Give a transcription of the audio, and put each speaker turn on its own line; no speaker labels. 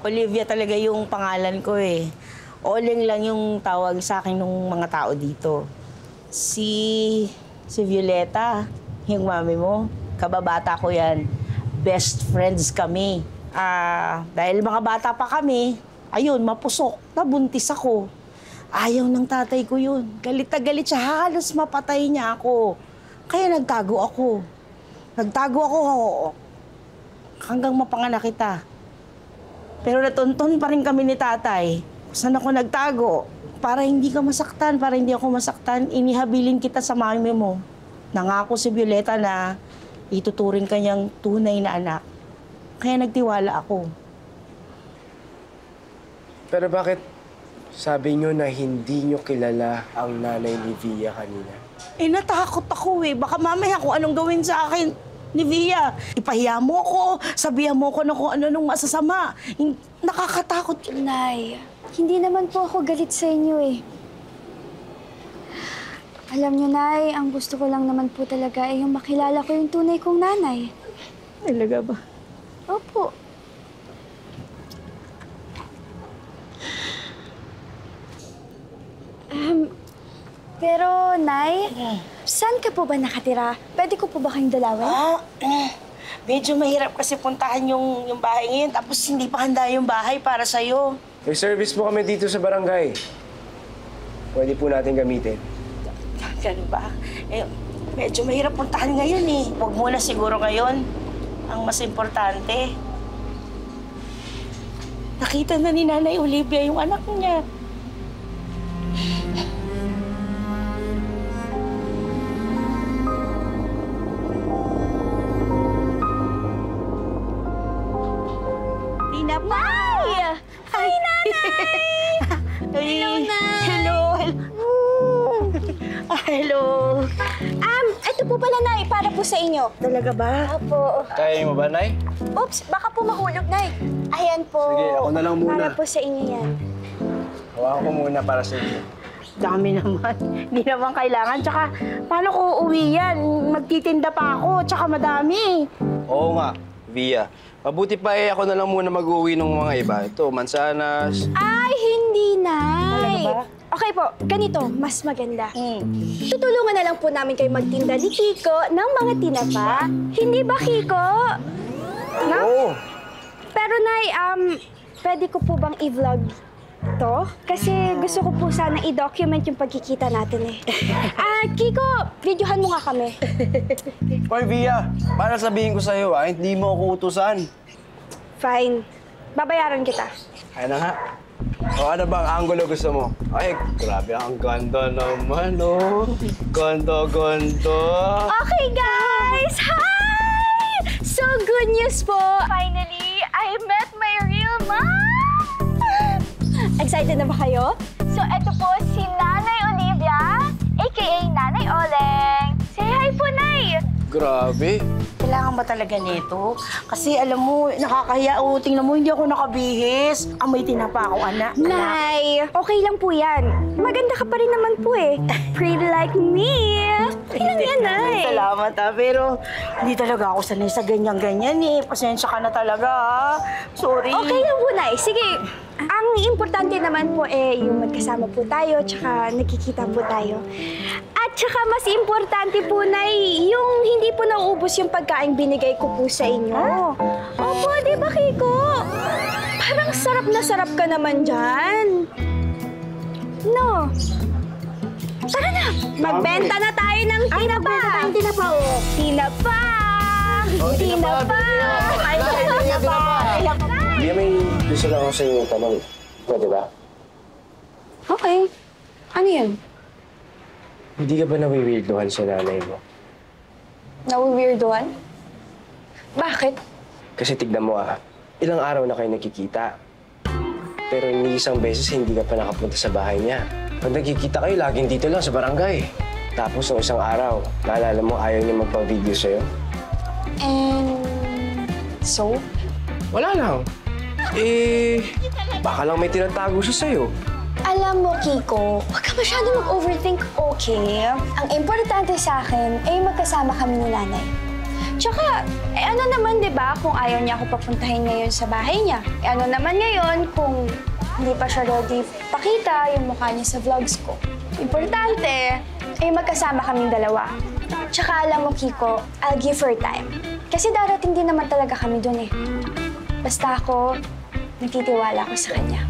Olivia talaga yung pangalan ko eh. Oleng lang yung tawag sa akin ng mga tao dito. Si Violeta, yung mami mo, kababata ko yan. Best friends kami. Dahil mga bata pa kami, ayun, mapusok, nabuntis ako. Ayaw ng tatay ko yun. Galit na galit siya, halos mapatay niya ako. Kaya nagtago ako. Nagtago ako hanggang mapanganak kita. Pero natuntun pa rin kami ni tatay. Saan ako nagtago? Para hindi ka masaktan, para hindi ako masaktan, inihabilin kita sa mami mo. Nangako si Violeta na ituturing kanyang tunay na anak. Kaya nagtiwala ako.
Pero bakit sabi niyo na hindi niyo kilala ang nanay ni Via kanina?
Natakot ako eh. Baka mamaya kung anong gawin sa akin ni Via. Ipahiya mo ako, sabihan mo ako na kung ano nung masasama. Nakakatakot.
Nay, hindi naman po ako galit sa inyo eh. Alam niyo, Nay, ang gusto ko lang naman po talaga ay yung makilala ko yung tunay kong nanay.
Talaga ba?
Opo. Pero, Nay, saan ka po ba nakatira? Pwede ko po ba kayong dalawin?
Medyo mahirap kasi puntahan yung bahay ngayon. Tapos hindi pa handa yung bahay para sa'yo.
May service po kami dito sa barangay. Pwede po natin gamitin.
Ganun ba? Medyo mahirap puntahan ngayon eh. Huwag muna siguro ngayon. Ang mas importante. Nakita na ni Nanay Olivia yung anak niya. Tina pa!
Hi, Nanay!
Hello,
Nay!
Hello! Hello!
Ito po pala, Nay, para po sa inyo.
Talaga ba?
Opo.
Kaya mo ba, Nay?
Oops, baka po mahulog, Nay. Ayan po.
Sige, ako na lang muna.
Para po sa inyo yan.
Hawakan ko muna para sa inyo.
Dami naman. Hindi naman kailangan. Tsaka, paano ko uuwi yan? Magtitinda pa ako. Tsaka madami.
Oo nga, Via. Mabuti pa ako na lang muna mag-uwi ng mga iba. Ito, mansanas.
Ay, hindi, Nay.
Talaga ba?
Okay po, ganito, mas maganda. Tutulungan na lang po namin kayo magtinda ni Kiko ng mga tinapa. Hindi ba, Kiko? No?
Oo.
Pero, Nay, pwede ko po bang i-vlog to? Kasi gusto ko po sana i-document yung pagkikita natin eh. Kiko, videohan mo nga kami.
Hoy, Via, para sabihin ko sa'yo, hindi mo ako utusan.
Fine. Babayaran kita.
Ay na nga. O ano bang angulo gusto mo? Ay, grabe, ang ganda naman, oh. Ganda.
Okay, guys! Hi! So, good news po! Finally, I met my real mom! Excited na ba kayo? So, eto po si Nanay Olivia, a.k.a. Nanay Oleng. Say hi po, Nay!
Grabe.
Kailangan ba talaga nito? Kasi alam mo, nakakahiya. O, tingnan mo, hindi ako nakabihis. Amoy tinapa ako, anak.
Nay, okay lang po yan. Maganda ka pa rin naman po eh. Pretty like me. Okay lang yan, Nay.
Salamat pero hindi talaga ako sanay sa ganyan-ganyan eh. Pasensya ka na talaga ha. Sorry.
Okay lang po, Nay. Sige. Ang importante naman po yung magkasama po tayo, tsaka nagkikita po tayo. At tsaka mas importante po, Nay, yung hindi po nauubos yung pagkain binigay ko po sa inyo. Opo, di ba, Kiko? Parang sarap na sarap ka naman dyan. No. Tara na! Magbenta na tayo ng tinapa!
Ay, tinapa oh.
Tinapa! Tinapa!
Via, may gusto lang ako sa inyo tanong. Pwede ba?
Okay. Ano yan?
Hindi ka ba nawiwirduhan sa nanay mo?
Nawi-weirdoan? Bakit?
Kasi tignan mo ilang araw na kayo nakikita. Pero ni isang beses hindi ka pa nakapunta sa bahay niya. Pag nagkikita kayo, laging dito lang sa barangay. Tapos ng isang araw, naalala mo ayaw niya magpa-video sa'yo?
And... so?
Wala lang. Baka lang may tinatago siya sa'yo.
Alam mo, Kiko, huwag ka masyado mag-overthink, okay? Ang importante sa akin ay magkasama kami ni Nanay. Tsaka, ano naman, di ba, kung ayaw niya ako papuntahin ngayon sa bahay niya? Ano naman ngayon kung hindi pa siya ready pakita yung mukha niya sa vlogs ko? Importante, magkasama kaming dalawa. Tsaka alam mo, Kiko, I'll give her time. Kasi darating din naman talaga kami dun eh. Basta ako, nagtitiwala ako sa kanya.